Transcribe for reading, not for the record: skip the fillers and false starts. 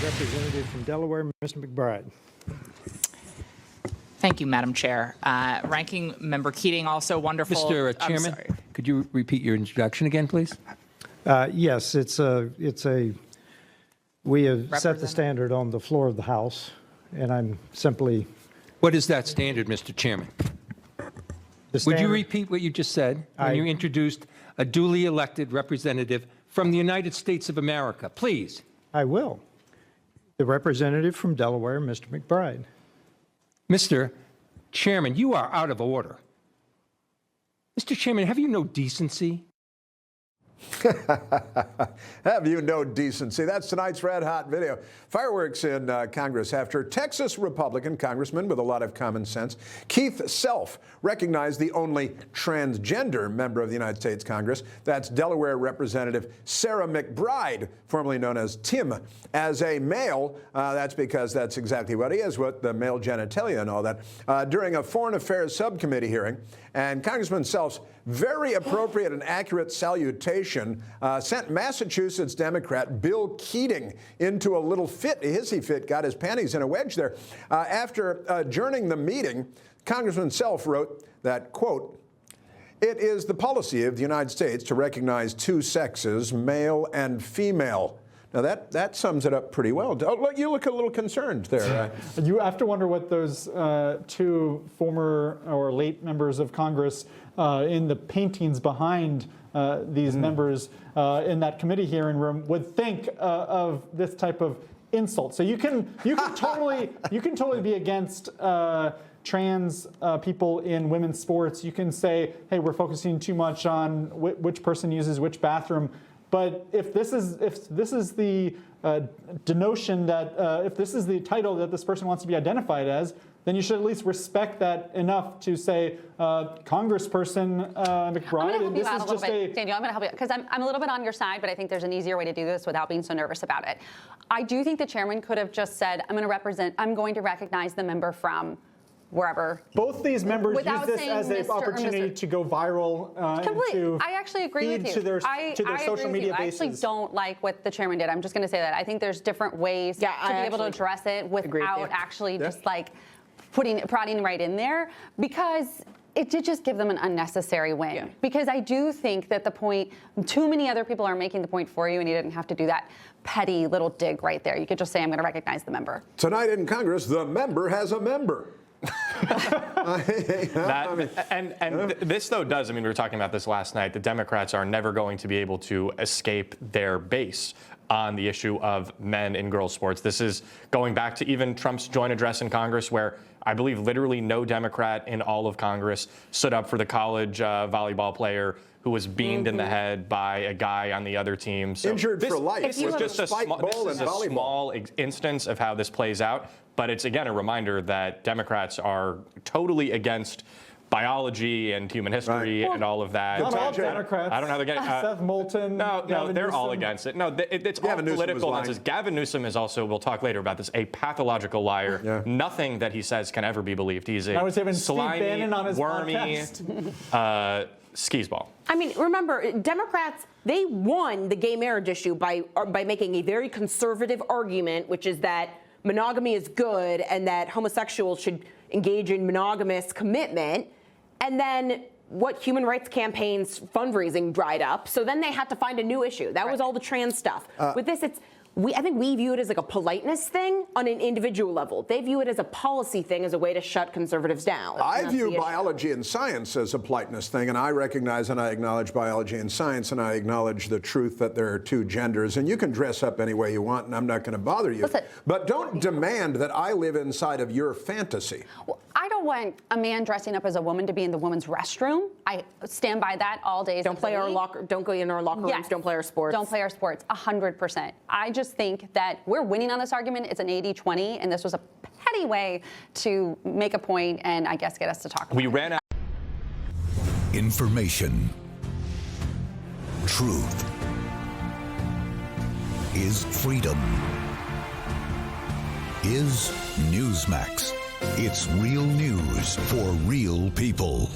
Representative from Delaware, Mr. McBride. Thank you, Madam Chair. Ranking Member Keating, also wonderful. Mr. Chairman, could you repeat your introduction again, please? Yes, we have set the standard on the floor of the House, and I'm simply... What is that standard, Mr. Chairman? Would you repeat what you just said when you introduced a duly elected representative from the United States of America? Please. I will. The representative from Delaware, Mr. McBride. Mr. Chairman, you are out of order. Mr. Chairman, have you no decency? Have you no decency? That's tonight's Red Hot video. Fireworks in Congress after Texas Republican Congressman with a lot of common sense, Keith Self, recognized the only transgender member of the United States Congress. That's Delaware Representative Sarah McBride, formerly known as Tim, as a male. That's because that's exactly what he is, with the male genitalia and all that, during a Foreign Affairs Subcommittee hearing. And Congressman Self's very appropriate and accurate salutation sent Massachusetts Democrat Bill Keating into a little fit, a hissy fit, got his panties in a wedge there. After adjourning the meeting, Congressman Self wrote that, quote, "It is the policy of the United States to recognize two sexes, male and female." Now, that sums it up pretty well. You look a little concerned there. You have to wonder what those two former or late members of Congress in the paintings behind these members in that committee hearing room would think of this type of insult. So you can totally be against trans people in women's sports. You can say, hey, we're focusing too much on which person uses which bathroom. But if this is the denotion that if this is the title that this person wants to be identified as, then you should at least respect that enough to say, Congressperson McBride. This is just Daniel, I'm going to help you because I'm a little bit on your side, but I think there's an easier way to do this without being so nervous about it. I do think the chairman could have just said, I'm going to recognize the member from wherever. Both these members use this as an opportunity to go viral. I actually agree with you. To their social media bases. I actually don't like what the chairman did. I'm just going to say that. I think there's different ways to be able to address it without actually just like prodding right in there, because it did just give them an unnecessary win. Yeah. Because I do think that the point, too many other people are making the point for you, and you didn't have to do that petty little dig right there. You could just say, I'm going to recognize the member. Tonight in Congress, the member has a member. This, though, does, we were talking about this last night, the Democrats are never going to be able to escape their base on the issue of men in girls' sports. This is going back to even Trump's joint address in Congress, where I believe literally no Democrat in all of Congress stood up for the college volleyball player who was beamed in the head by a guy on the other team. So injured for life. This is just a small instance of how this plays out. But it's, again, a reminder that Democrats are totally against biology and human history and all of that. Not all Democrats. I don't know how they're getting Seth Moulton. No, they're all against it. No, it's all political nonsense. Gavin Newsom is also, we'll talk later about this, a pathological liar. Yeah. Nothing that he says can ever be believed. He's a slimy, wormy skis-ball. Remember, Democrats, they won the gay marriage issue by making a very conservative argument, which is that monogamy is good and that homosexuals should engage in monogamous commitment. And then what human rights campaigns fundraising dried up. So then they had to find a new issue. That was all the trans stuff. With this, I think we view it as like a politeness thing on an individual level. They view it as a policy thing, as a way to shut conservatives down. I view biology and science as a politeness thing, and I recognize and I acknowledge biology and science, and I acknowledge the truth that there are two genders, and you can dress up any way you want, and I'm not going to bother you. But don't demand that I live inside of your fantasy. Well, I don't want a man dressing up as a woman to be in the women's restroom. I stand by that all day. Don't go in our locker rooms. Don't play our sports. Don't play our sports. 100%. I just think that we're winning on this argument. It's an 80-20, and this was a petty way to make a point and I guess get us to talk about We ran out. Information. Truth is freedom. Is Newsmax. It's real news for real people.